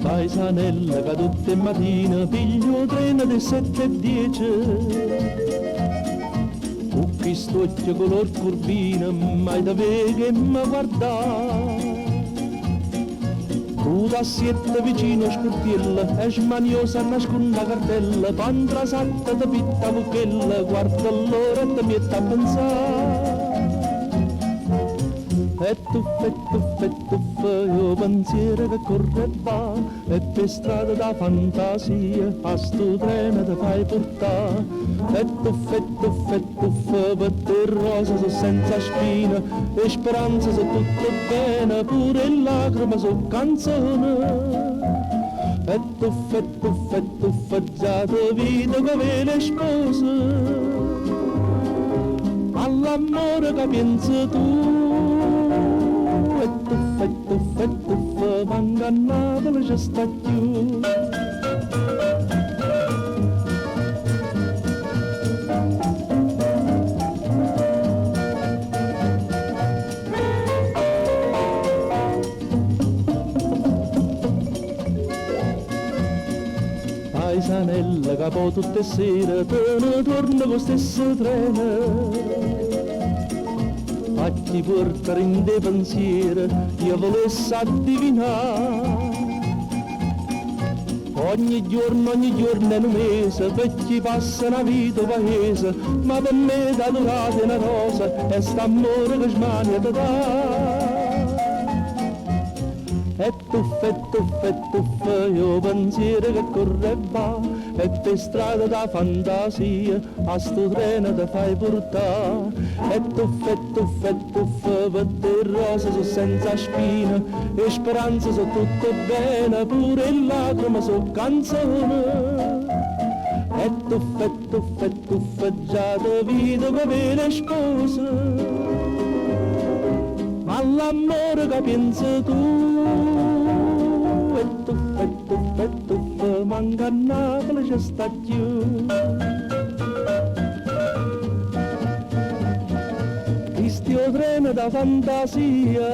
Paesanella che tutte mattine piglio treno di 7:10, con questo occhio color curvina mai da che mi guarda. Tu da siete vicino a scurtiella e smaniosa nasconda cartella, pantra satta da pitta buchella, guarda l'ora e ti mette a pensare. E tuffa, io pensiero che corre va, e per strada da fantasia, a sto treno ti fai portare. E tuffa, per te rosa so senza spina, e speranze so tutto bene, pure le lacrime so canzone. E tuffa, già ti vedo che ve le spose, all'amore che pensi tu. E tuffa, manca a Napoli ci sta più. Paesanella che poi tutte sere te ne torna con lo stesso treno. Fatti portare in dei pensieri, io volessi addivinare. Ogni giorno è un mese, per chi passa una vita paese, ma per me da durata è una rosa, e st'amore che smania ti dà. E tuffa, io pensiero che corre va, e per strada da fantasia, a sto treno ti fai portare. E tuffa, per te rosa so senza spina, e speranze so tutto bene, pure le lacrime so canzone. E tuffa, già ti vedo che ve le spose, ma l'amore che pensi tu. E tuffa, manca a Napoli ci sta più. Questo treno da fantasia